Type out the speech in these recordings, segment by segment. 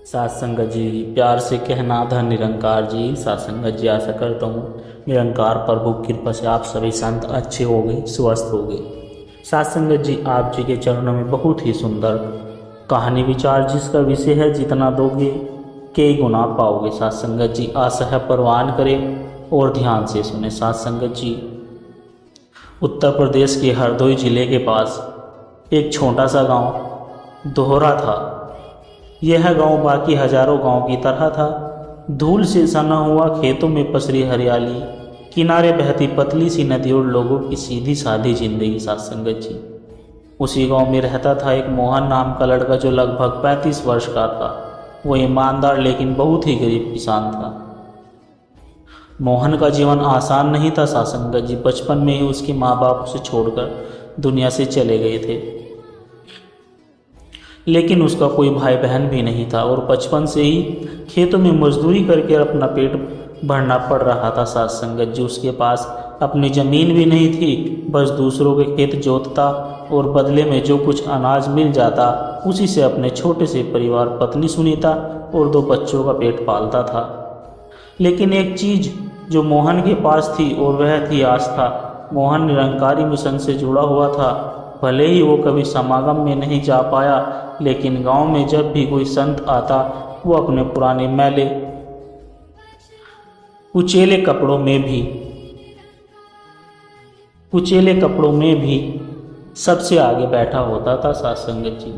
सात संगत जी, प्यार से कहना था निरंकार जी। सात संगत जी, आशा करता हूँ निरंकार प्रभु की कृपा से आप सभी संत अच्छे हो गए, स्वस्थ हो गए। सात संगत जी, आप जी के चरणों में बहुत ही सुंदर कहानी विचार, जिसका विषय है जितना दोगे कई गुना पाओगे। सात संगत जी, आशा है परवान करें और ध्यान से सुने। सात संगत जी, उत्तर प्रदेश के हरदोई जिले के पास एक छोटा सा गांव दोहरा था। यह गांव बाकी हजारों गांव की तरह था। धूल से सना हुआ, खेतों में पसरी हरियाली, किनारे बहती पतली सी नदी और लोगों की सीधी सादी जिंदगी। सात संगत जी, उसी गांव में रहता था एक मोहन नाम का लड़का, जो लगभग 35 वर्ष का था। वो ईमानदार लेकिन बहुत ही गरीब किसान था। मोहन का जीवन आसान नहीं था। सात संगत जी, बचपन में ही उसके माँ बाप उसे छोड़कर दुनिया से चले गए थे, लेकिन उसका कोई भाई बहन भी नहीं था और बचपन से ही खेतों में मजदूरी करके अपना पेट भरना पड़ रहा था। सात संगत जी, उसके पास अपनी ज़मीन भी नहीं थी, बस दूसरों के खेत जोतता और बदले में जो कुछ अनाज मिल जाता उसी से अपने छोटे से परिवार पत्नी सुनीता और 2 बच्चों का पेट पालता था। लेकिन एक चीज़ जो मोहन के पास थी और वह थी आस्था। मोहन निरंकारी मिशन से जुड़ा हुआ था। भले ही वो कभी समागम में नहीं जा पाया, लेकिन गांव में जब भी कोई संत आता, वो अपने पुराने मैले कुचेले कपड़ों में भी सबसे आगे बैठा होता था। सात संगत जी,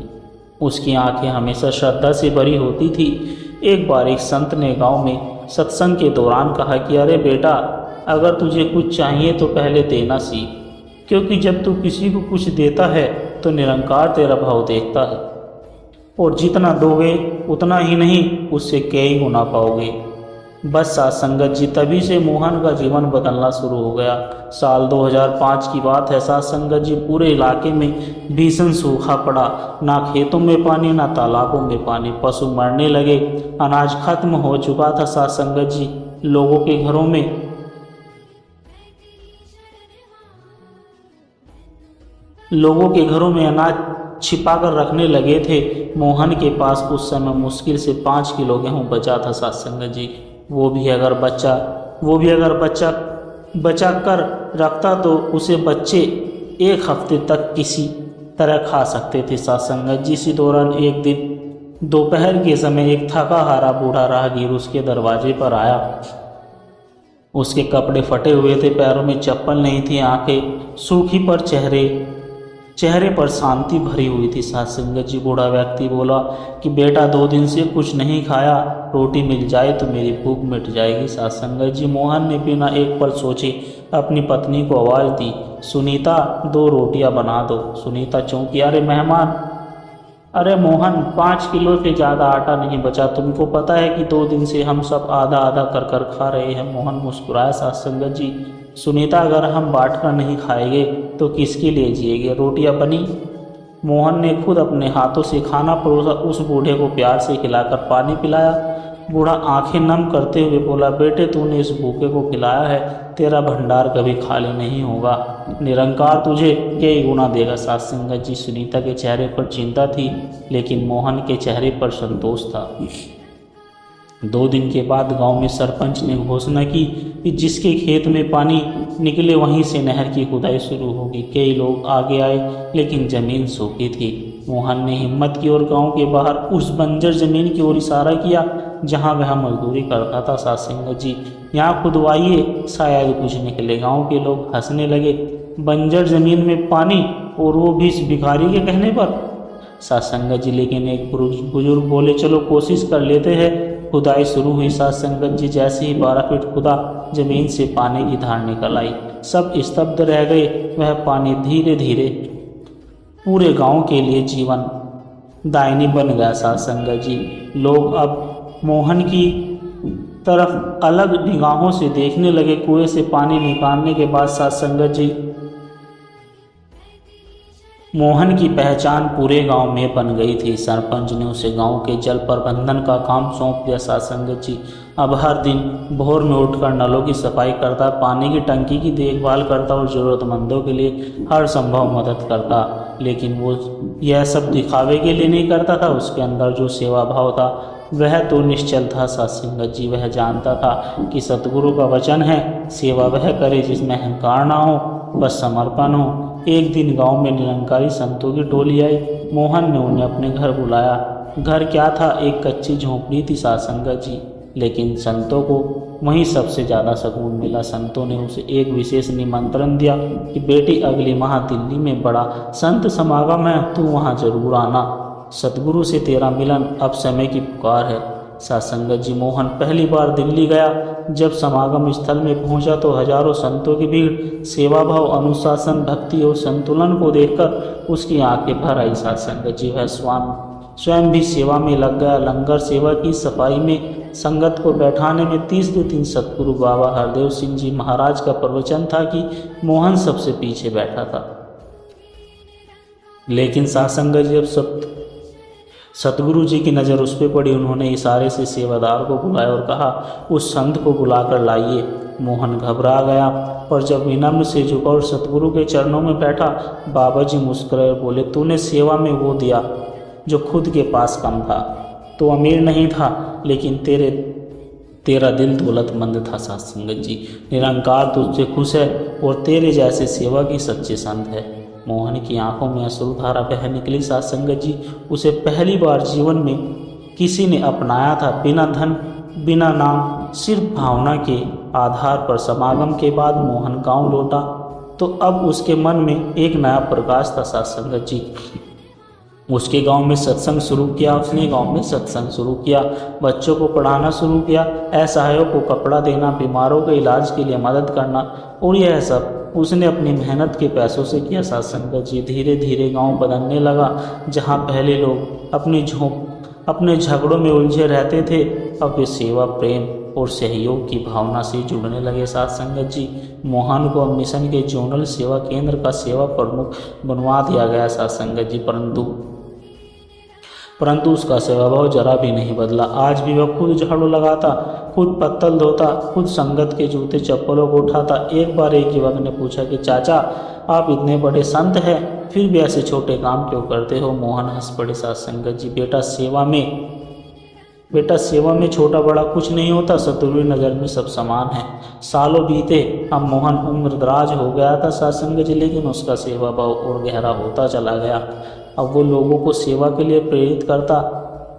उसकी आंखें हमेशा श्रद्धा से भरी होती थी। एक बार एक संत ने गांव में सत्संग के दौरान कहा कि अरे बेटा, अगर तुझे कुछ चाहिए तो पहले देना सीख, क्योंकि जब तू किसी को कुछ देता है तो निरंकार तेरा भाव देखता है, और जितना दोगे उतना ही नहीं, उससे कई गुना पाओगे। बस सात संगत जी, तभी से मोहन का जीवन बदलना शुरू हो गया। साल 2005 की बात है। सात संगत जी, पूरे इलाके में भीषण सूखा पड़ा। ना खेतों में पानी, ना तालाबों में पानी। पशु मरने लगे, अनाज खत्म हो चुका था। सात संगत जी, लोगों के घरों में अनाज छिपा कर रखने लगे थे। मोहन के पास उस समय मुश्किल से 5 किलो गेहूँ बचा था। सात संगत जी, वो भी अगर बचा कर रखता तो उसे बच्चे 1 हफ्ते तक किसी तरह खा सकते थे। सात संगत जी, इसी दौरान एक दिन दोपहर के समय एक थका हारा बूढ़ा राहगीर उसके दरवाजे पर आया। उसके कपड़े फटे हुए थे, पैरों में चप्पल नहीं थी, आंखें सूखी पर चेहरे पर शांति भरी हुई थी। सात संगत जी, बूढ़ा व्यक्ति बोला कि बेटा, 2 दिन से कुछ नहीं खाया, रोटी मिल जाए तो मेरी भूख मिट जाएगी। सात संगत जी, मोहन ने बिना एक पल सोचे अपनी पत्नी को आवाज़ दी, सुनीता 2 रोटियां बना दो। सुनीता चौंकी, अरे मेहमान, अरे मोहन, 5 किलो से ज़्यादा आटा नहीं बचा। तुमको पता है कि 2 दिन से हम सब आधा आधा कर खा रहे हैं। मोहन मुस्कुराया। सात संगत जी, सुनीता, अगर हम बांट कर नहीं खाएंगे तो किसके लिए जिएंगे? रोटियां बनी। मोहन ने खुद अपने हाथों से खाना परोसा, उस बूढ़े को प्यार से खिलाकर पानी पिलाया। बूढ़ा आंखें नम करते हुए बोला, बेटे, तूने इस भूखे को खिलाया है, तेरा भंडार कभी खाली नहीं होगा। निरंकार तुझे कई गुना देगा। सात संगत जी, सुनीता के चेहरे पर चिंता थी, लेकिन मोहन के चेहरे पर संतोष था। 2 दिन के बाद गांव में सरपंच ने घोषणा की कि जिसके खेत में पानी निकले वहीं से नहर की खुदाई शुरू होगी। कई लोग आगे आए, लेकिन जमीन सूखी थी। मोहन ने हिम्मत की और गांव के बाहर उस बंजर जमीन की ओर इशारा किया जहां वह मजदूरी करता था। सात संगत जी, यहाँ खुदवाइए, शायद कुछ निकले। गांव के लोग हंसने लगे। बंजर जमीन में पानी, और वो भी इस भिखारी के कहने पर। सात संगत जी, लेकिन एक बुजुर्ग बोले, चलो कोशिश कर लेते हैं। खुदाई शुरू हुई। सात संगत जी, जैसे ही 12 फीट खुदा, जमीन से पानी की धार निकल आई। सब स्तब्ध रह गए। वह पानी धीरे धीरे पूरे गांव के लिए जीवन दायिनी बन गया। सात संगत जी, लोग अब मोहन की तरफ अलग निगाहों से देखने लगे। कुएं से पानी निकालने के बाद सात संगत जी, मोहन की पहचान पूरे गांव में बन गई थी। सरपंच ने उसे गांव के जल प्रबंधन का काम सौंप दिया। सात संगत जी, अब हर दिन भोर में उठकर नलों की सफाई करता, पानी की टंकी की देखभाल करता और ज़रूरतमंदों के लिए हर संभव मदद करता। लेकिन वो यह सब दिखावे के लिए नहीं करता था। उसके अंदर जो सेवा भाव था वह तो निश्चल था सत्संगत जी। वह जानता था कि सतगुरु का वचन है, सेवा वह करे जिसमें अहंकार ना हो, बस समर्पण हो। एक दिन गांव में निरंकारी संतों की टोली आई। मोहन ने उन्हें अपने घर बुलाया। घर क्या था, एक कच्ची झोंपड़ी थी सत्संगत जी, लेकिन संतों को वहीं सबसे ज़्यादा सुकून मिला। संतों ने उसे एक विशेष निमंत्रण दिया कि बेटी अगले माह दिल्ली में बड़ा संत समागम है, तू वहाँ जरूर आना। सतगुरु से तेरा मिलन अब समय की पुकार है। सत्संगत जी मोहन पहली बार दिल्ली गया। जब समागम स्थल में पहुंचा तो हजारों संतों की भीड़ सेवा भाव, अनुशासन, भक्ति और संतुलन को देखकर उसकी आंखें भर आई। सत्संगत जी वह स्वयं भी सेवा में लग गया। लंगर सेवा की सफाई में, संगत को बैठाने में 30 सतगुरु बाबा हरदेव सिंह जी महाराज का प्रवचन था कि मोहन सबसे पीछे बैठा था। लेकिन सत्संगत जी जब सतगुरु जी की नज़र उस पर पड़ी, उन्होंने इशारे से सेवादार को बुलाया और कहा, उस संत को बुलाकर लाइए। मोहन घबरा गया, पर जब विनम्र से झुका और सतगुरु के चरणों में बैठा, बाबा जी मुस्कुराए और बोले, तूने सेवा में वो दिया जो खुद के पास कम था। तो अमीर नहीं था, लेकिन तेरा दिल दौलतमंद था। सत्संगत जी निरंकार तुझसे खुश है और तेरे जैसे सेवा की सच्चे संत है। मोहन की आंखों में अश्रुधारा बह निकली। सत्संगत जी उसे पहली बार जीवन में किसी ने अपनाया था, बिना धन बिना नाम, सिर्फ भावना के आधार पर। समागम के बाद मोहन गांव लौटा तो अब उसके मन में एक नया प्रकाश था। सत्संगत जी उसके गांव में सत्संग शुरू किया। उसने गांव में सत्संग शुरू किया, बच्चों को पढ़ाना शुरू किया, असहायों को कपड़ा देना, बीमारों के इलाज के लिए मदद करना, और यह सब उसने अपनी मेहनत के पैसों से किया। सत्संगत जी धीरे धीरे गांव बदलने लगा। जहां पहले लोग अपने झगड़ों में उलझे रहते थे, अब वे सेवा, प्रेम और सहयोग की भावना से जुड़ने लगे। सत्संगत जी मोहन को अब मिशन के जोनल सेवा केंद्र का सेवा प्रमुख बनवा दिया गया। सत्संगत जी परंतु उसका सेवा भाव जरा भी नहीं बदला। आज भी वह खुद झाड़ू लगाता, खुद पत्तल धोता, खुद संगत के जूते चप्पलों को उठाता। एक बार एक युवक ने पूछा कि चाचा, आप इतने बड़े संत हैं, फिर भी ऐसे छोटे काम क्यों करते हो? मोहन हंस पड़े। सत्संगत जी बेटा सेवा में छोटा बड़ा कुछ नहीं होता, सतगुरु की नज़र में सब समान है। सालों बीते, अब मोहन उम्रदराज हो गया था सत्संगत जी, लेकिन उसका सेवा भाव और गहरा होता चला गया। अब वो लोगों को सेवा के लिए प्रेरित करता,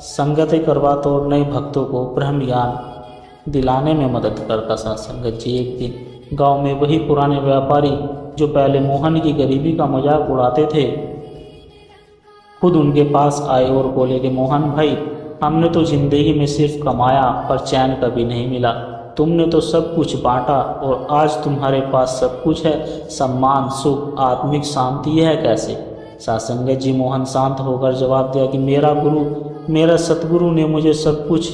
संगतें करवाता और नए भक्तों को ब्रह्म ज्ञान दिलाने में मदद करता। सत्संगत जी एक दिन गांव में वही पुराने व्यापारी जो पहले मोहन की गरीबी का मजाक उड़ाते थे, खुद उनके पास आए और बोले कि मोहन भाई, हमने तो जिंदगी में सिर्फ कमाया पर चैन कभी नहीं मिला। तुमने तो सब कुछ बांटा और आज तुम्हारे पास सब कुछ है, सम्मान, सुख, आत्मिक शांति, यह कैसे? सत्संगत जी मोहन शांत होकर जवाब दिया कि मेरा सतगुरु ने मुझे सब कुछ,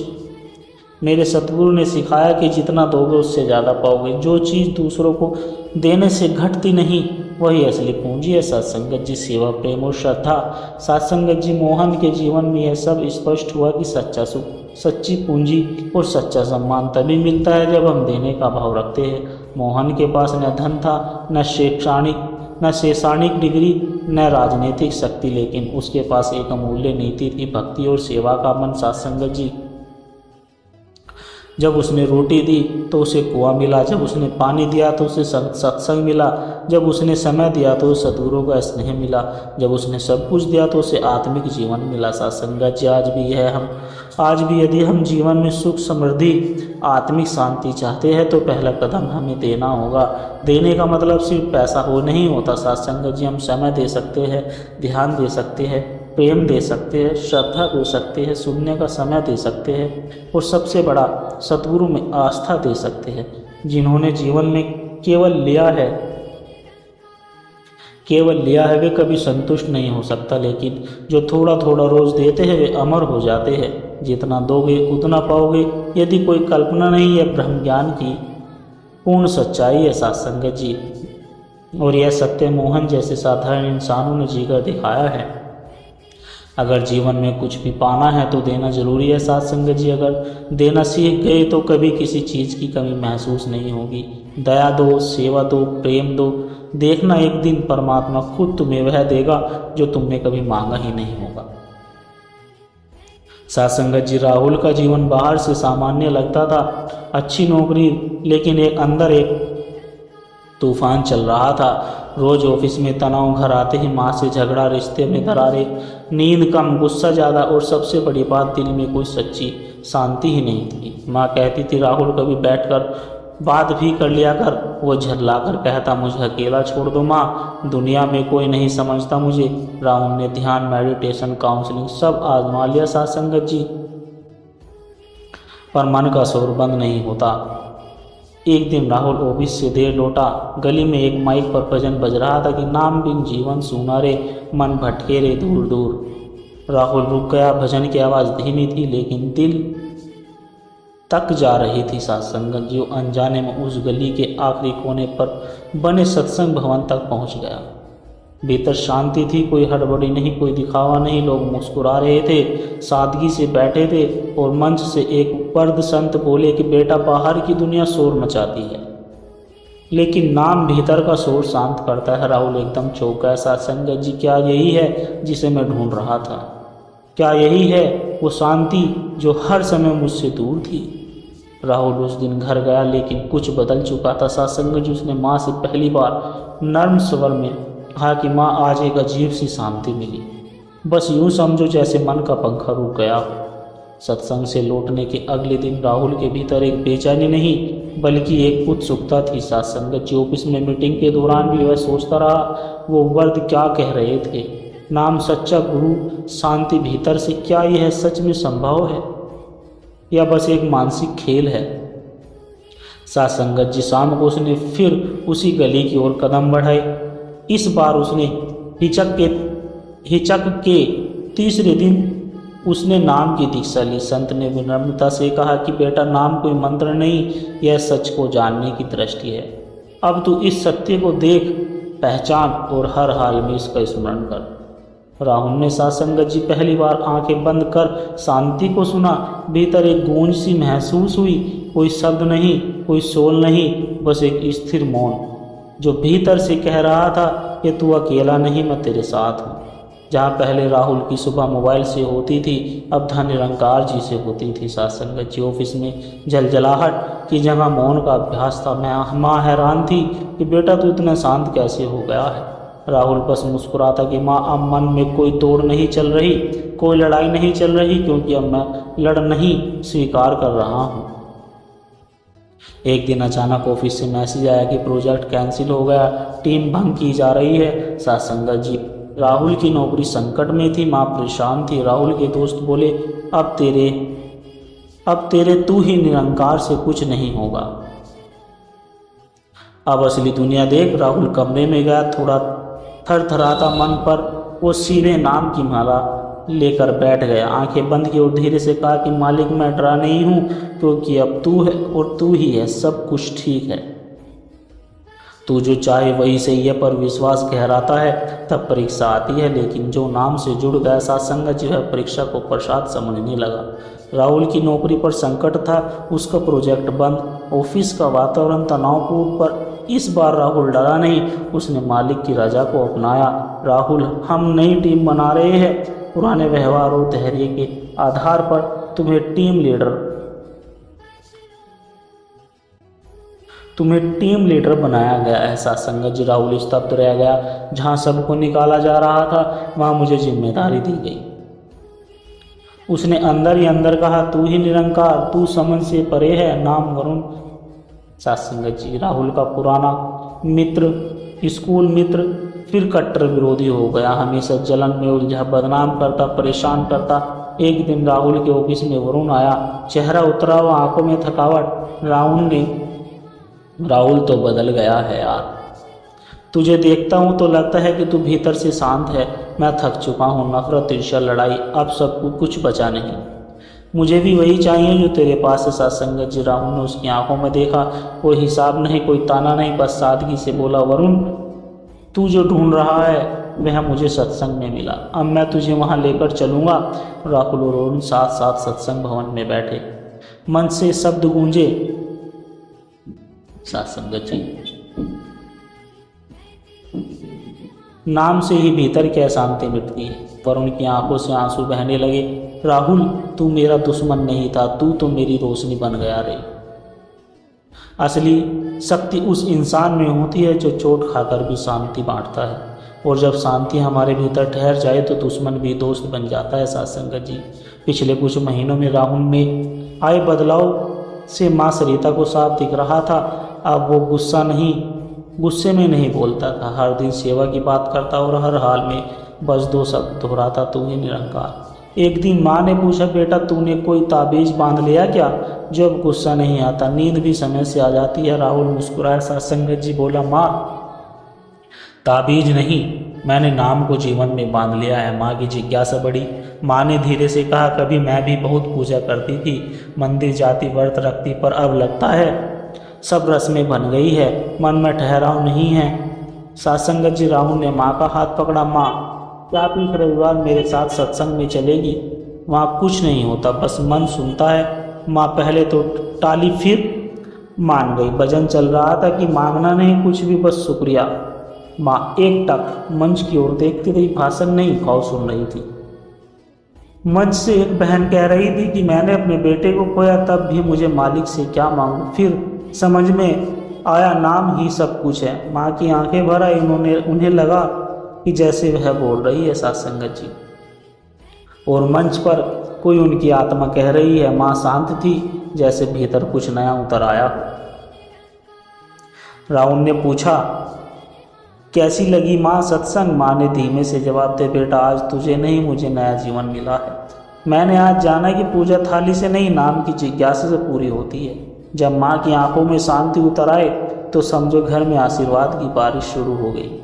मेरे सतगुरु ने सिखाया कि जितना दोगे उससे ज़्यादा पाओगे। जो चीज़ दूसरों को देने से घटती नहीं, वही असली पूंजी है। सत्संगत जी सेवा, प्रेम और श्रद्धा। सत्संगत जी मोहन के जीवन में यह सब स्पष्ट हुआ कि सच्चा सुख, सच्ची पूंजी और सच्चा सम्मान तभी मिलता है जब हम देने का भाव रखते हैं। मोहन के पास न धन था, न शैक्षणिक डिग्री, न राजनीतिक शक्ति, लेकिन उसके पास एक अमूल्य नीति थी, भक्ति और सेवा का मन। सत्संगत जी जब उसने रोटी दी तो उसे कुआं मिला, जब उसने पानी दिया तो उसे सत्संग मिला, जब उसने समय दिया तो सतगुरु का स्नेह मिला, जब उसने सब कुछ दिया तो उसे आत्मिक जीवन मिला। सत्संगत जी आज भी यदि हम जीवन में सुख, समृद्धि, आत्मिक शांति चाहते हैं तो पहला कदम हमें देना होगा। देने का मतलब सिर्फ पैसा हो नहीं होता। सत्संगत जी हम समय दे सकते हैं, ध्यान दे सकते हैं, प्रेम दे सकते हैं, श्रद्धा दे सकते हैं, सुनने का समय दे सकते हैं, और सबसे बड़ा सतगुरु में आस्था दे सकते हैं। जिन्होंने जीवन में केवल लिया है वे कभी संतुष्ट नहीं हो सकता, लेकिन जो थोड़ा थोड़ा रोज देते हैं वे अमर हो जाते हैं। जितना दोगे उतना पाओगे, यदि कोई कल्पना नहीं है, ब्रह्म ज्ञान की पूर्ण सच्चाई है। सत्संगत जी और यह सत्य मोहन जैसे साधारण इंसानों ने जीकर दिखाया है। अगर जीवन में कुछ भी पाना है तो देना जरूरी है साथ संगत जी। अगर देना सीख गए तो कभी किसी चीज़ की कमी महसूस नहीं होगी। दया दो, सेवा दो, प्रेम दो, देखना एक दिन परमात्मा खुद तुम्हें वह देगा जो तुमने कभी मांगा ही नहीं होगा। साथ संगत जी, राहुल का जीवन बाहर से सामान्य लगता था, अच्छी नौकरी, लेकिन एक अंदर एक तूफान चल रहा था। रोज ऑफिस में तनाव, घर आते ही माँ से झगड़ा, रिश्ते में दरारें, नींद कम, गुस्सा ज़्यादा और सबसे बड़ी बात, दिल में कोई सच्ची शांति ही नहीं थी। माँ कहती थी राहुल कभी बैठकर बात भी कर लिया कर। वो झल्ला कर कहता मुझे अकेला छोड़ दो माँ, दुनिया में कोई नहीं समझता मुझे। राहुल ने ध्यान, मेडिटेशन, काउंसलिंग सब आजमा लिया साथ संगत जी, पर मन का शोर बंद नहीं होता। एक दिन राहुल ऑफिस से देर लौटा। गली में एक माइक पर भजन बज रहा था कि नाम बिन जीवन सूना रे, मन भटके रे दूर दूर। राहुल रुक गया। भजन की आवाज़ धीमी थी लेकिन दिल तक जा रही थी साथ संगत जी। अनजाने में उस गली के आखिरी कोने पर बने सत्संग भवन तक पहुंच गया। भीतर शांति थी, कोई हड़बड़ी नहीं, कोई दिखावा नहीं। लोग मुस्कुरा रहे थे, सादगी से बैठे थे और मंच से एक वर्द संत बोले कि बेटा बाहर की दुनिया शोर मचाती है लेकिन नाम भीतर का शोर शांत करता है। राहुल एकदम चौंक गया साथ संगत जी, क्या यही है जिसे मैं ढूंढ रहा था? क्या यही है वो शांति जो हर समय मुझसे दूर थी? राहुल उस दिन घर गया लेकिन कुछ बदल चुका था साथ संगत जी। उसने माँ से पहली बार नर्म स्वर में कहा कि माँ आज एक अजीब सी शांति मिली, बस यूं समझो जैसे मन का पंखा रुक गया। सत्संग से लौटने के अगले दिन राहुल के भीतर एक बेचैनी नहीं बल्कि एक उत्सुकता थी साथ संगत जी। ऑफिस में मीटिंग के दौरान भी वह सोचता रहा वो वर्द क्या कह रहे थे, नाम, सच्चा गुरु, शांति भीतर से, क्या यह सच में संभव है या बस एक मानसिक खेल है? साथ संगत जी, शाम को उसने फिर उसी गली की ओर कदम बढ़ाए। इस बार उसने हिचक के तीसरे दिन उसने नाम की दीक्षा ली। संत ने विनम्रता से कहा कि बेटा नाम कोई मंत्र नहीं, यह सच को जानने की दृष्टि है। अब तू इस सत्य को देख, पहचान और हर हाल में इसका स्मरण कर। राहुल ने साथ संगत जी पहली बार आंखें बंद कर शांति को सुना। भीतर एक गूंज सी महसूस हुई, कोई शब्द नहीं, कोई शोर नहीं, बस एक स्थिर मौन जो भीतर से कह रहा था कि तू अकेला नहीं, मैं तेरे साथ हूँ। जहाँ पहले राहुल की सुबह मोबाइल से होती थी अब धन निरंकार जी से होती थी साथ संगत जी। ऑफिस में झलझलाहट की जगह मौन का अभ्यास था। माँ हैरान थी कि बेटा तू इतना शांत कैसे हो गया है? राहुल बस मुस्कुराता कि माँ अब मन में कोई तोड़ नहीं चल रही, कोई लड़ाई नहीं चल रही, क्योंकि अब मैं लड़ नहीं, स्वीकार कर रहा हूँ। एक दिन अचानक ऑफिस से मैसेज आया कि प्रोजेक्ट कैंसिल हो गया, टीम भंग की जा रही है। साथ संगत जी, राहुल की नौकरी संकट में थी, माँ परेशान थी। राहुल के दोस्त बोले अब तेरे तू ही निरंकार से कुछ नहीं होगा, अब असली दुनिया देख। राहुल कमरे में गया, थोड़ा थरथराता मन पर वो सीधे नाम की माला लेकर बैठ गया। आंखें बंद की और धीरे से कहा कि मालिक मैं डरा नहीं हूँ, क्योंकि अब तू है और तू ही है, सब कुछ ठीक है। तू जो चाहे वही सही है, पर विश्वास गहराता है तब परीक्षा आती है। लेकिन जो नाम से जुड़ गया साथ संगत जो है परीक्षा को प्रसाद समझने लगा। राहुल की नौकरी पर संकट था, उसका प्रोजेक्ट बंद, ऑफिस का वातावरण तनावपूर्ण, पर इस बार राहुल डरा नहीं, उसने मालिक की रजा को अपनाया। राहुल, हम नई टीम बना रहे हैं, पुराने व्यवहार और धैर्य के आधार पर तुम्हें टीम लीडर बनाया गया है। साथ संगत जी, राहुल स्तब्ध रह गया। जहां सबको निकाला जा रहा था वहां मुझे जिम्मेदारी दी गई। उसने अंदर ही अंदर कहा तू ही निरंकार, तू समझ से परे है, नाम वरुण। साथ संगत जी, राहुल का पुराना मित्र, स्कूल मित्र फिर कट्टर विरोधी हो गया। हमेशा जलन में उलझा, बदनाम करता, परेशान करता। एक दिन राहुल के ऑफिस में वरुण आया, चेहरा उतरा हुआ, आंखों में थकावट। राहुल तो बदल गया है यार, तुझे देखता हूँ तो लगता है कि तू भीतर से शांत है। मैं थक चुका हूँ, नफरत, ईर्ष्या, लड़ाई, अब सब कुछ बचा नहीं। मुझे भी वही चाहिए जो तेरे पास है। साथ संगत जी, राहुल ने उसकी आंखों में देखा, कोई हिसाब नहीं, कोई ताना नहीं, बस सादगी से बोला वरुण तू जो ढूंढ रहा है वह मुझे सत्संग में मिला। अब मैं तुझे वहाँ लेकर चलूँगा। राहुल और अरुण साथ साथ सत्संग भवन में बैठे। मन से शब्द गूंजे, सत्संग जी। नाम से ही भीतर की अशांति मिटती है। पर उनकी आंखों से आंसू बहने लगे। राहुल, तू मेरा दुश्मन नहीं था, तू तो मेरी रोशनी बन गया रे। असली शक्ति उस इंसान में होती है जो चोट खाकर भी शांति बांटता है, और जब शांति हमारे भीतर ठहर जाए तो दुश्मन भी दोस्त बन जाता है। सत्संग जी, पिछले कुछ महीनों में राहुल में आए बदलाव से माँ सरिता को साफ दिख रहा था। अब वो गुस्से में नहीं बोलता था, हर दिन सेवा की बात करता और हर हाल में बस 2 शब्द दोहराता, तू ही निरंकार। एक दिन माँ ने पूछा, बेटा तूने कोई ताबीज बांध लिया क्या? जो अब गुस्सा नहीं आता, नींद भी समय से आ जाती है। राहुल मुस्कुराया। सत्संग जी बोला, माँ ताबीज नहीं, मैंने नाम को जीवन में बांध लिया है। माँ की जिज्ञासा बढ़ी। माँ ने धीरे से कहा, कभी मैं भी बहुत पूजा करती थी, मंदिर जाती, व्रत रखती, पर अब लगता है सब रस्में बन गई है, मन में ठहराव नहीं है। सत्संग जी, राहुल ने माँ का हाथ पकड़ा। माँ, क्या आप एक रविवार मेरे साथ सत्संग में चलेगी? वहाँ कुछ नहीं होता, बस मन सुनता है। माँ पहले तो टाली, फिर मान गई। भजन चल रहा था कि मांगना नहीं कुछ भी, बस शुक्रिया। माँ एक टक मंच की ओर देखती रही, भाषण नहीं, भाव सुन रही थी। मंच से एक बहन कह रही थी कि मैंने अपने बेटे को खोया, तब भी मुझे मालिक से क्या मांगूं। फिर समझ में आया, नाम ही सब कुछ है। माँ की आंखें भर आई। उन्हें लगा कि जैसे वह बोल रही है सत्संग जी, और मंच पर कोई उनकी आत्मा कह रही है। माँ शांत थी, जैसे भीतर कुछ नया उतर आया हो। राहुल ने पूछा, कैसी लगी माँ सत्संग? माँ ने धीमे से जवाब दे, बेटा आज तुझे नहीं, मुझे नया जीवन मिला है। मैंने आज जाना कि पूजा थाली से नहीं, नाम की जिज्ञासा से पूरी होती है। जब माँ की आंखों में शांति उतर आए तो समझो घर में आशीर्वाद की बारिश शुरू हो गई।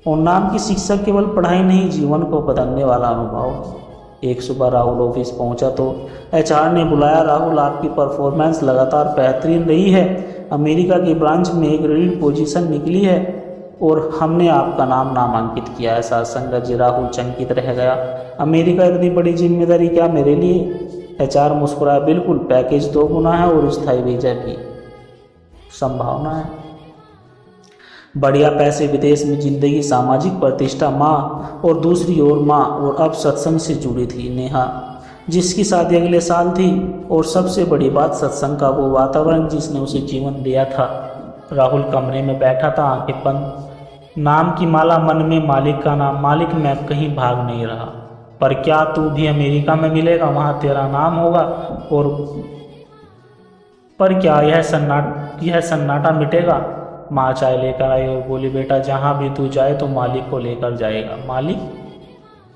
और नाम की शिक्षा केवल पढ़ाई नहीं, जीवन को बदलने वाला अनुभव। एक सुबह राहुल ऑफिस पहुंचा तो HR ने बुलाया। राहुल, आपकी परफॉर्मेंस लगातार बेहतरीन रही है, अमेरिका की ब्रांच में एक लीड पोजीशन निकली है और हमने आपका नाम नामांकित किया है। सत्संग जी, राहुल चंकित रह गया। अमेरिका इतनी बड़ी जिम्मेदारी क्या मेरे लिए? HR मुस्कुराया, बिल्कुल, पैकेज 2 गुना है और स्थायी वीजा की संभावना है। बढ़िया पैसे, विदेश में जिंदगी, सामाजिक प्रतिष्ठा। माँ और दूसरी ओर माँ और अब सत्संग से जुड़ी थी नेहा, जिसकी शादी अगले साल थी। और सबसे बड़ी बात, सत्संग का वो वातावरण जिसने उसे जीवन दिया था। राहुल कमरे में बैठा था, आंखें बंद, नाम की माला मन में, मालिक का नाम। मालिक, मैं कहीं भाग नहीं रहा, पर क्या तू भी अमेरिका में मिलेगा? वहाँ तेरा नाम होगा। और पर क्या यह सन्नाटा मिटेगा? माँ चाय लेकर आई और बोली, बेटा जहाँ भी तू जाए तो मालिक को लेकर जाएगा। मालिक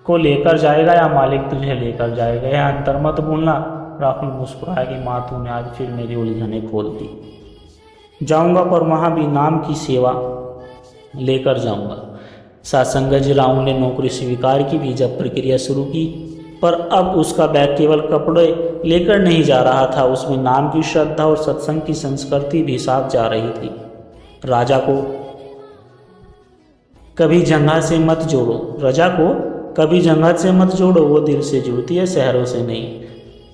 को लेकर जाएगा या मालिक तुझे लेकर जाएगा, यह अंतर मत भूलना। राहुल मुस्कुराया कि माँ तूने आज फिर मेरी उलझनें खोल दी। जाऊँगा, पर वहाँ भी नाम की सेवा लेकर जाऊँगा। सत्संग जी, राहुल ने नौकरी स्वीकार की, वीजा प्रक्रिया शुरू की, पर अब उसका बैग केवल कपड़े लेकर नहीं जा रहा था, उसमें नाम की श्रद्धा और सत्संग की संस्कृति भी साथ जा रही थी। राजा को कभी जंघा से मत जोड़ो, रजा को कभी जंघा से मत जोड़ो, वो दिल से जुड़ती है, शहरों से नहीं।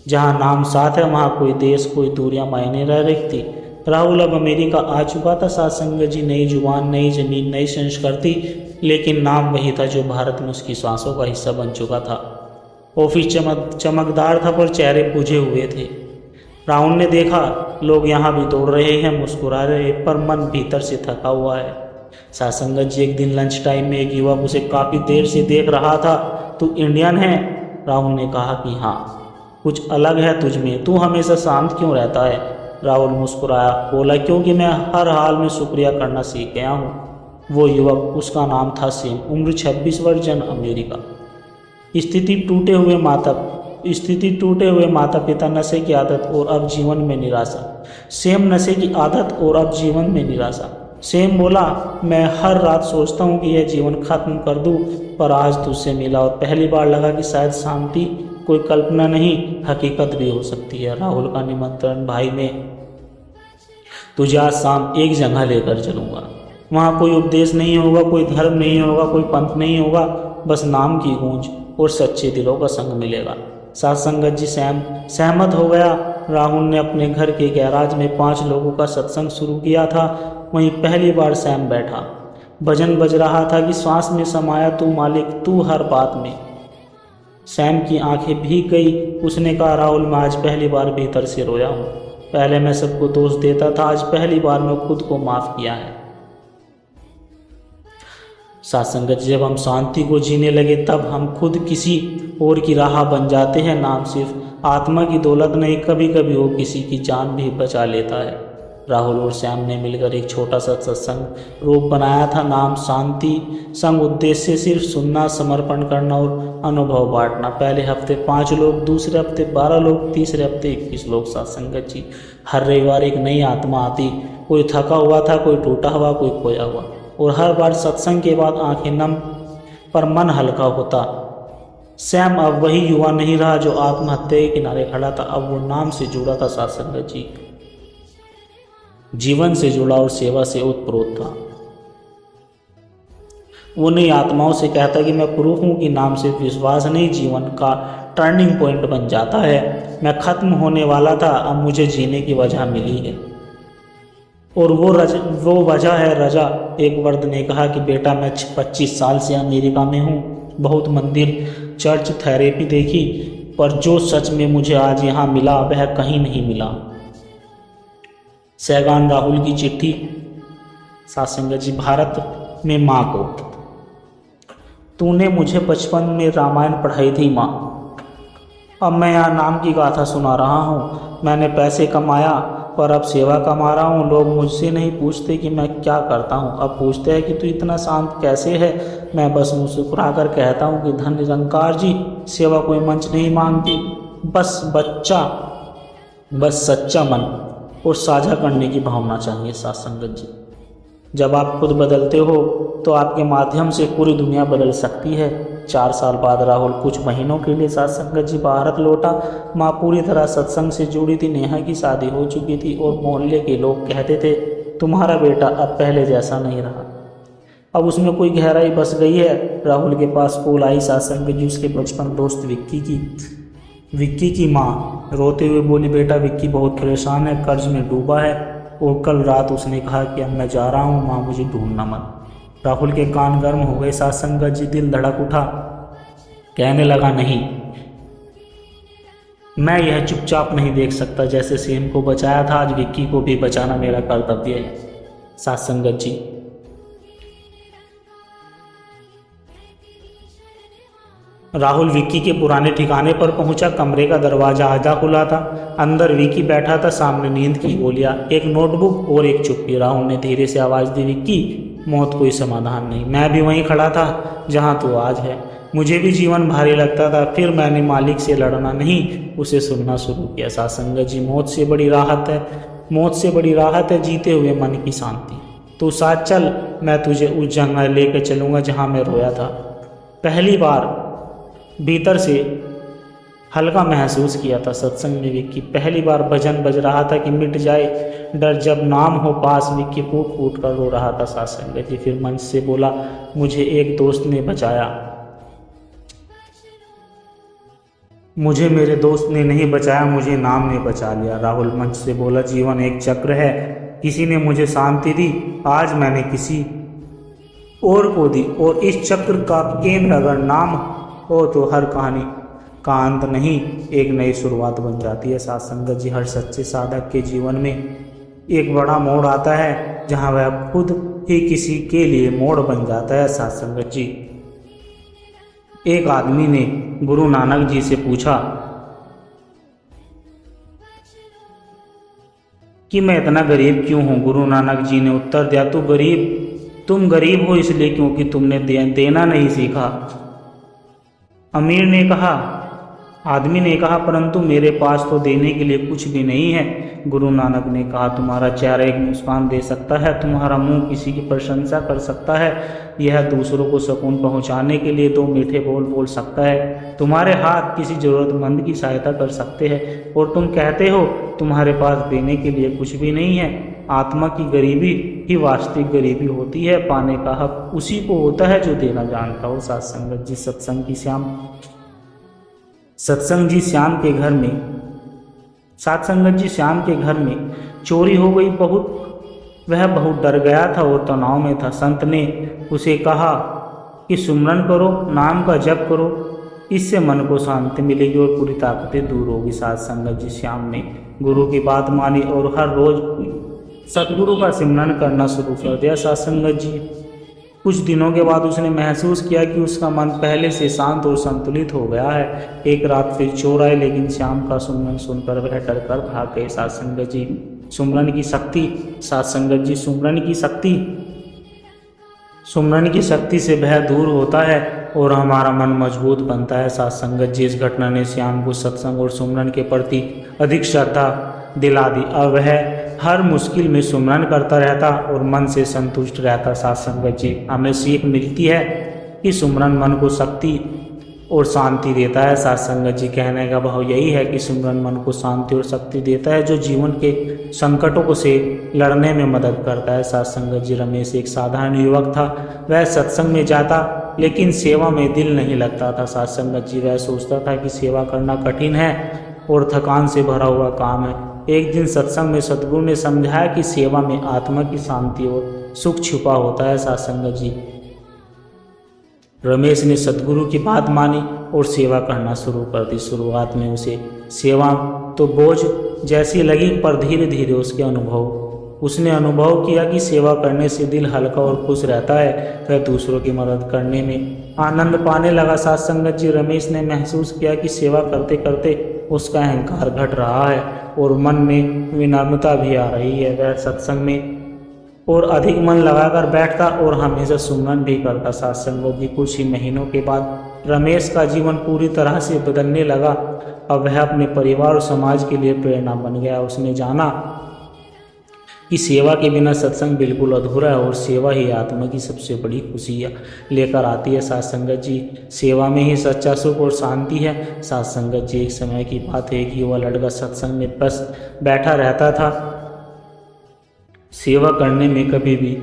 जहाँ नाम साथ है वहाँ कोई देश, कोई दूरियां मायने रह रखती। राहुल अब अमेरिका आ चुका था। सत्संग जी, नई जुबान, नई जमीन, नई संस्कृति, लेकिन नाम वही था जो भारत में उसकी सांसों का हिस्सा बन चुका था। ऑफिस चमकदार था, पर चेहरे बुझे हुए थे। राहुल ने देखा, लोग यहाँ भी दौड़ रहे हैं, मुस्कुरा रहे, पर मन भीतर से थका हुआ है। सत्संग जी, एक दिन लंच टाइम में एक युवक उसे काफ़ी देर से देख रहा था। तू इंडियन है? राहुल ने कहा कि हाँ, कुछ अलग है तुझ में, तू हमेशा शांत क्यों रहता है? राहुल मुस्कुराया, बोला, क्योंकि मैं हर हाल में शुक्रिया करना सीख गया हूँ। वो युवक, उसका नाम था सेम, उम्र 26 वर्ष, जन्म अमेरिका। स्थिति टूटे हुए माता पिता, नशे की आदत और अब जीवन में निराशा। सेम, नशे की आदत और अब जीवन में निराशा। सेम बोला, मैं हर रात सोचता हूँ कि यह जीवन खत्म कर दूँ, पर आज तुझसे मिला और पहली बार लगा कि शायद शांति कोई कल्पना नहीं, हकीकत भी हो सकती है। राहुल का निमंत्रण, भाई मैं तुझे आज शाम एक जगह लेकर चलूँगा। वहाँ कोई उपदेश नहीं होगा, कोई धर्म नहीं होगा, कोई पंथ नहीं होगा, बस नाम की गूंज और सच्चे दिलों का संग मिलेगा। साथ संगत जी सहमत हो गया। राहुल ने अपने घर के गैराज में 5 लोगों का सत्संग शुरू किया था। वहीं पहली बार सैम बैठा। भजन बज रहा था कि श्वास में समाया तू मालिक, तू हर बात में। सैम की आंखें भीग गई। उसने कहा, राहुल मैं आज पहली बार भीतर से रोया हूँ। पहले मैं सबको दोष देता था, आज पहली बार मैं खुद को माफ़ किया है। सत्संगत, जब हम शांति को जीने लगे तब हम खुद किसी और की राह बन जाते हैं। नाम सिर्फ आत्मा की दौलत नहीं, कभी कभी वो किसी की जान भी बचा लेता है। राहुल और श्याम ने मिलकर एक छोटा सा सत्संग रूप बनाया था। नाम शांति संग, उद्देश्य सिर्फ सुनना, समर्पण करना और अनुभव बांटना। पहले हफ्ते 5 लोग, दूसरे हफ्ते 12 लोग, तीसरे हफ्ते 21 लोग। सत्संगत जी, हर रविवार एक नई आत्मा आती। कोई थका हुआ था, कोई टूटा हुआ, कोई खोया हुआ, और हर बार सत्संग के बाद आंखें नम पर मन हल्का होता। सैम अब वही युवा नहीं रहा जो आत्महत्या के किनारे खड़ा था। अब वो नाम से जुड़ा था। सत्संगत जी, जीवन से जुड़ा और सेवा से ओतप्रोत था। वो नई आत्माओं से कहता कि मैं प्रूफ हूँ कि नाम से विश्वास नहीं, जीवन का टर्निंग पॉइंट बन जाता है। मैं खत्म होने वाला था, अब मुझे जीने की वजह मिली है, और वो वजह है रजा। एक वर्द ने कहा कि बेटा मैं 25 साल से अमेरिका में हूँ, बहुत मंदिर, चर्च, थेरेपी देखी, पर जो सच में मुझे आज यहाँ मिला वह कहीं नहीं मिला। सैगान राहुल की चिट्ठी। सत्संगत जी, भारत में माँ को, तूने मुझे बचपन में रामायण पढ़ाई थी माँ, अब मैं यहाँ नाम की गाथा सुना रहा हूँ। मैंने पैसे कमाया पर अब सेवा कमा रहा हूँ। लोग मुझसे नहीं पूछते कि मैं क्या करता हूँ, अब पूछते हैं कि तू इतना शांत कैसे है। मैं बस मुस्कुरा कर कहता हूँ कि धन निरंकार जी, सेवा कोई मंच नहीं मांगती, बस सच्चा मन और साझा करने की भावना चाहिए। सत्संगत जी, जब आप खुद बदलते हो तो आपके माध्यम से पूरी दुनिया बदल सकती है। 4 साल बाद राहुल कुछ महीनों के लिए सत्संगत जी भारत लौटा। माँ पूरी तरह सत्संग से जुड़ी थी। नेहा की शादी हो चुकी थी और मोहल्ले के लोग कहते थे तुम्हारा बेटा अब पहले जैसा नहीं रहा। अब उसमें कोई गहराई बस गई है। राहुल के पास कॉल आई सत्संगत जी उसके बचपन दोस्त विक्की की माँ रोते हुए बोली, बेटा विक्की बहुत परेशान है, कर्ज में डूबा है और कल रात उसने कहा कि अब मैं जा रहा हूँ माँ, मुझे ढूंढना मत। राहुल के कान गर्म हो गए। सत्संगत जी, दिल धड़क उठा। कहने लगा, नहीं, मैं यह चुपचाप नहीं देख सकता। जैसे सेम को बचाया था, आज विक्की को भी बचाना मेरा कर्तव्य है। सत्संगत जी, राहुल विक्की के पुराने ठिकाने पर पहुंचा। कमरे का दरवाजा आधा खुला था। अंदर विक्की बैठा था। सामने नींद की गोलियां, एक नोटबुक और एक चुप्पी। राहुल ने धीरे से आवाज़ दी, विक्की, मौत कोई समाधान नहीं। मैं भी वहीं खड़ा था जहां तू आज है। मुझे भी जीवन भारी लगता था। फिर मैंने मालिक से लड़ना नहीं, उसे सुनना शुरू किया। सत्संगत जी, मौत से बड़ी राहत है जीते हुए मन की शांति। तू साथ चल, मैं तुझे उस जगह लेकर चलूँगा जहाँ मैं रोया था। पहली बार भीतर से हल्का महसूस किया था। सत्संग में विक्की पहली बार भजन बज रहा था कि मिट जाए डर जब नाम हो पास। विक्की फूट फूट कर रो रहा था। सत्संग जी फिर मंच से बोला, मुझे एक दोस्त ने बचाया, मुझे मेरे दोस्त ने नहीं बचाया, मुझे नाम ने बचा लिया। राहुल मंच से बोला, जीवन एक चक्र है, किसी ने मुझे शांति दी, आज मैंने किसी और को दी, और इस चक्र का केंद्र अगर नाम हो तो हर कहानी का अंत नहीं, एक नई शुरुआत बन जाती है। सत्संगत जी, हर सच्चे साधक के जीवन में एक बड़ा मोड़ आता है जहां वह खुद ही किसी के लिए मोड़ बन जाता है। सत्संगत जी, एक आदमी ने गुरु नानक जी से पूछा कि मैं इतना गरीब क्यों हूँ। गुरु नानक जी ने उत्तर दिया, तुम गरीब हो इसलिए क्योंकि तुमने देना नहीं सीखा। आदमी ने कहा, परंतु मेरे पास तो देने के लिए कुछ भी नहीं है। गुरु नानक ने कहा, तुम्हारा चेहरा एक मुस्कान दे सकता है, तुम्हारा मुंह किसी की प्रशंसा कर सकता है, यह दूसरों को सुकून पहुंचाने के लिए 2 मीठे बोल सकता है, तुम्हारे हाथ किसी ज़रूरतमंद की सहायता कर सकते हैं, और तुम कहते हो तुम्हारे पास देने के लिए कुछ भी नहीं है। आत्मा की गरीबी ही वास्तविक गरीबी होती है। पाने का हक उसी को होता है जो देना जानता हो। साथ संगत जी सत्संग जी श्याम के घर में चोरी हो गई। वह बहुत डर गया था और तनाव में था। संत ने उसे कहा कि सुमरन करो, नाम का जप करो, इससे मन को शांति मिलेगी और पूरी ताकतें दूर होगी। साथ संगत जी श्याम ने गुरु की बात मानी और हर रोज सतगुरु का सिमरन करना शुरू कर दिया। साथ संगत जी कुछ दिनों के बाद उसने महसूस किया कि उसका मन पहले से शांत और संतुलित हो गया है। एक रात फिर चोर आए, लेकिन श्याम का सुमरन सुनकर वह डर कर भाग गए। साथ संगत जी सुमरन की शक्ति से भय दूर होता है और हमारा मन मजबूत बनता है। साथ संगत जी इस घटना ने श्याम को सत्संग और सुमरन के प्रति अधिक श्रद्धा दिला दी। अब वह हर मुश्किल में सुमरन करता रहता और मन से संतुष्ट रहता। साथ संगत जी हमें सीख मिलती है कि सुमरन मन को शक्ति और शांति देता है। साथ संगत जी कहने का भाव यही है कि सुमरन मन को शांति और शक्ति देता है, जो जीवन के संकटों से लड़ने में मदद करता है। साथ संगत जी रमेश एक साधारण युवक था। वह सत्संग में जाता लेकिन सेवा में दिल नहीं लगता था। साथ संगत जी वह सोचता था कि सेवा करना कठिन है और थकान से भरा हुआ काम है। एक दिन सत्संग में सतगुरु ने समझाया कि सेवा में आत्मा की शांति और सुख छुपा होता है। साथ संगत जी रमेश ने सतगुरु की बात मानी और सेवा करना शुरू कर दी। शुरुआत में उसे सेवा तो बोझ जैसी लगी, पर धीरे धीरे उसने अनुभव किया कि सेवा करने से दिल हल्का और खुश रहता है। वह दूसरों की मदद करने में आनंद पाने लगा। साथ संगत जी रमेश ने महसूस किया कि सेवा करते करते उसका अहंकार घट रहा है और मन में विनम्रता भी आ रही है। वह सत्संग में और अधिक मन लगाकर बैठता और हमेशा सुमरन भी करता। साथ संगत जी कुछ ही महीनों के बाद रमेश का जीवन पूरी तरह से बदलने लगा। अब वह अपने परिवार और समाज के लिए प्रेरणा बन गया। उसने जाना कि सेवा के बिना सत्संग बिल्कुल अधूरा है और सेवा ही आत्मा की सबसे बड़ी खुशी लेकर आती है। साथ संगत जी सेवा में ही सच्चा सुख और शांति है। साथ संगत जी एक समय की बात है कि वह लड़का सत्संग में बस बैठा रहता था, सेवा करने में कभी भी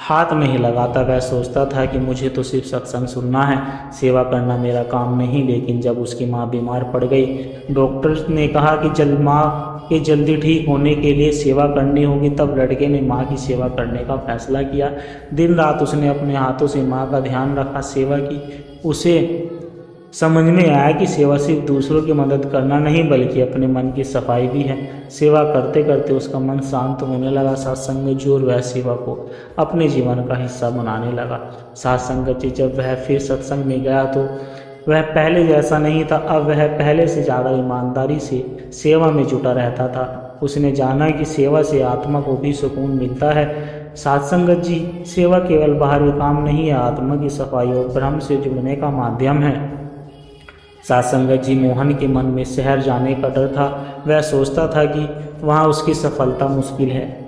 हाथ नहीं लगाता। वह सोचता था कि मुझे तो सिर्फ सत्संग सुनना है, सेवा करना मेरा काम नहीं। लेकिन जब उसकी माँ बीमार पड़ गई, डॉक्टर ने कहा कि माँ के जल्दी ठीक होने के लिए सेवा करनी होगी। तब लड़के ने माँ की सेवा करने का फैसला किया। दिन रात उसने अपने हाथों से माँ का ध्यान रखा, सेवा की। उसे समझ में आया कि सेवा सिर्फ दूसरों की मदद करना नहीं, बल्कि अपने मन की सफाई भी है। सेवा करते करते उसका मन शांत होने लगा। साथ संगत जी और वह सेवा को अपने जीवन का हिस्सा बनाने लगा। साथ संगत जी जब वह फिर सत्संग में गया तो वह पहले जैसा नहीं था। अब वह पहले से ज़्यादा ईमानदारी से सेवा में जुटा रहता था। उसने जाना कि सेवा से आत्मा को भी सुकून मिलता है। साथ संगत जी सेवा केवल बाहरी काम नहीं है, आत्मा की सफाई और ब्रह्म से जुड़ने का माध्यम है। साथ संगत जी मोहन के मन में शहर जाने का डर था। वह सोचता था कि वहाँ उसकी सफलता मुश्किल है।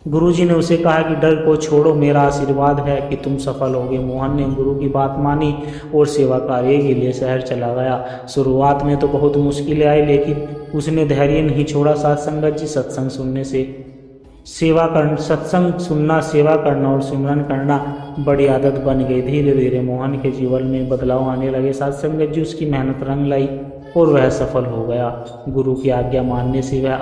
गुरुजी ने उसे कहा कि डर को छोड़ो, मेरा आशीर्वाद है कि तुम सफल होगे। मोहन ने गुरु की बात मानी और सेवा कार्य के लिए शहर चला गया। शुरुआत में तो बहुत मुश्किलें आई, लेकिन उसने धैर्य नहीं छोड़ा। साथ संगत जी सत्संग सुनना, सेवा करना और सिमरन करना बड़ी आदत बन गई। धीरे धीरे मोहन के जीवन में बदलाव आने लगे। साथ संगत जी उसकी मेहनत रंग लाई और वह सफल हो गया। गुरु की आज्ञा मानने से वह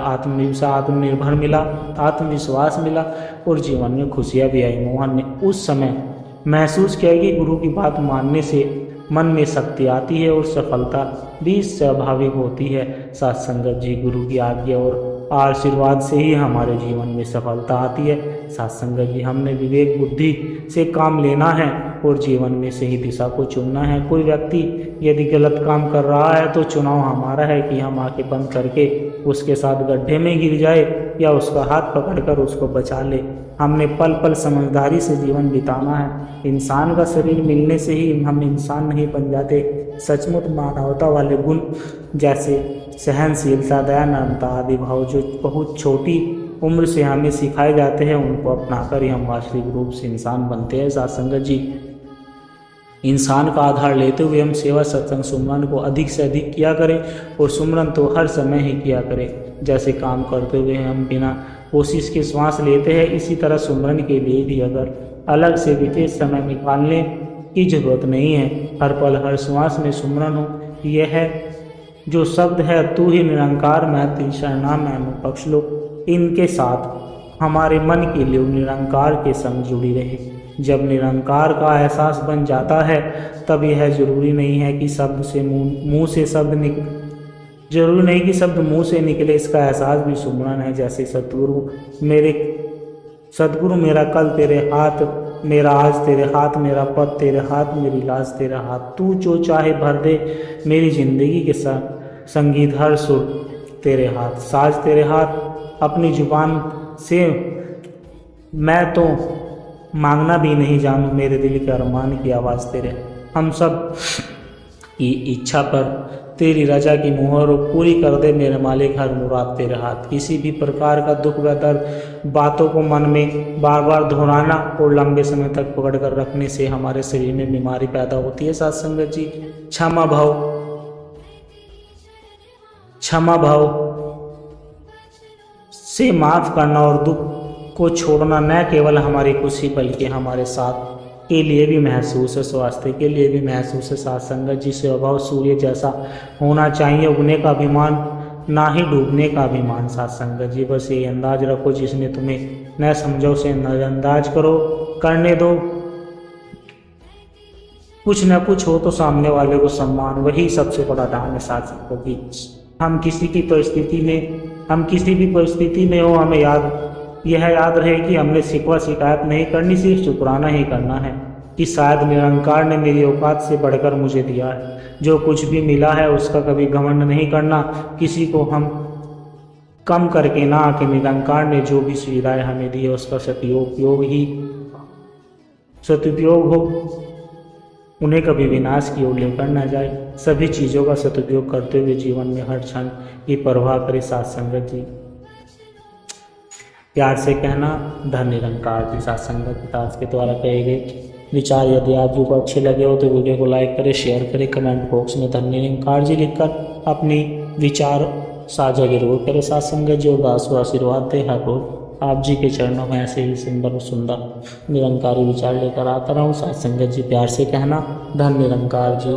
आत्मविश्वास मिला और जीवन में खुशियाँ भी आई। मोहन ने उस समय महसूस किया कि गुरु की बात मानने से मन में शक्ति आती है और सफलता भी स्वाभाविक होती है। साथ संगत जी गुरु की आज्ञा और आशीर्वाद से ही हमारे जीवन में सफलता आती है। साथ संगत जी हमने विवेक बुद्धि से काम लेना है और जीवन में सही दिशा को चुनना है। कोई व्यक्ति यदि गलत काम कर रहा है तो चुनाव हमारा है कि हम आंखें बंद करके उसके साथ गड्ढे में गिर जाए या उसका हाथ पकड़कर उसको बचा ले। हमने पल पल समझदारी से जीवन बिताना है। इंसान का शरीर मिलने से ही हम इंसान नहीं बन जाते। सचमुच मानवता वाले गुण जैसे सहनशीलता, दया, नम्रता आदि भाव जो बहुत छोटी उम्र से हमें सिखाए जाते हैं, उनको अपनाकर ही हम वास्तविक रूप से इंसान बनते हैं। साथ संगत जी इंसान का आधार लेते हुए हम सेवा, सत्संग, सुमरन को अधिक से अधिक किया करें और सुमरन तो हर समय ही किया करें। जैसे काम करते हुए हम बिना कोशिश के श्वास लेते हैं। इसी तरह सुमरन के लिए भी अगर अलग से विशेष समय निकालने की जरूरत नहीं है। हर पल हर श्वास में सुमरन हो। यह है जो शब्द है तू ही निरंकार, मैं तेरी शरणा मैं पक्ष लो। इनके साथ हमारे मन की लिए निरंकार के संग जुड़ी रहे। जब निरंकार का एहसास बन जाता है तब यह जरूरी नहीं है कि जरूरी नहीं कि शब्द मुंह से निकले, इसका एहसास भी सुमरन है। जैसे सतगुरु मेरा कल तेरे हाथ, मेरा आज तेरे हाथ, मेरा पद तेरे हाथ, मेरी लाज तेरा हाथ। तू जो चाहे भर दे मेरी जिंदगी के संगीत, हर सुर तेरे हाथ, साज तेरे हाथ। अपनी जुबान से मैं तो मांगना भी नहीं जानूं, मेरे दिल के अरमान की आवाज़ तेरे। हम सब की इच्छा पर तेरी रजा की मुहर पूरी कर दे मेरे मालिक, हर मुराद तेरे हाथ। किसी भी प्रकार का दुख व दर्द बातों को मन में बार बार दोहराना और लंबे समय तक पकड़ कर रखने से हमारे शरीर में बीमारी पैदा होती है। साथ संगत जी, क्षमा भाव से माफ करना और दुख को छोड़ना न केवल हमारी खुशी बल्कि हमारे साथ के लिए भी महसूस है, स्वास्थ्य के लिए भी महसूस है। साथ संगत जी, स्वभाव सूर्य जैसा होना चाहिए, उगने का अभिमान ना ही डूबने का अभिमान। साथ संगत जी, बस ये अंदाज रखो, जिसने तुम्हें न समझो उसे नजरअंदाज करो, करने दो। कुछ न कुछ हो तो सामने वाले को सम्मान, वही सबसे बड़ा दान है। साथ संगत जी, हम किसी भी परिस्थिति में हो, हमें यह याद रहे कि हमने शिकवा शिकायत नहीं करनी, सिर्फ शुक्राना ही करना है कि शायद निरंकार ने मेरी औकात से बढ़कर मुझे दिया है। जो कुछ भी मिला है उसका कभी घमंड नहीं करना, किसी को हम कम करके ना कि निरंकार ने जो भी सुविधाएं हमें दी है उसका सदुपयोग हो, उन्हें कभी विनाश की ओर लेकर न जाए। सभी चीज़ों का सदुपयोग करते हुए जीवन में हर क्षण की परवाह करे। साथ संगत जी, प्यार से कहना धन निरंकार जी। साथ संगत पिताज के द्वारा कहे गए विचार यदि आप को अच्छे लगे हो तो वीडियो को लाइक करें, शेयर करें, कमेंट बॉक्स में धन निरंकार जी लिखकर अपनी विचार साझा जरूर करें। साथ संगत जी, उदास को आशीर्वाद दे हर रोज आप जी के चरणों में ऐसे ही सुंदर निरंकारी विचार लेकर आता रहूँ। साथ संगत जी, प्यार से कहना धन निरंकार जी।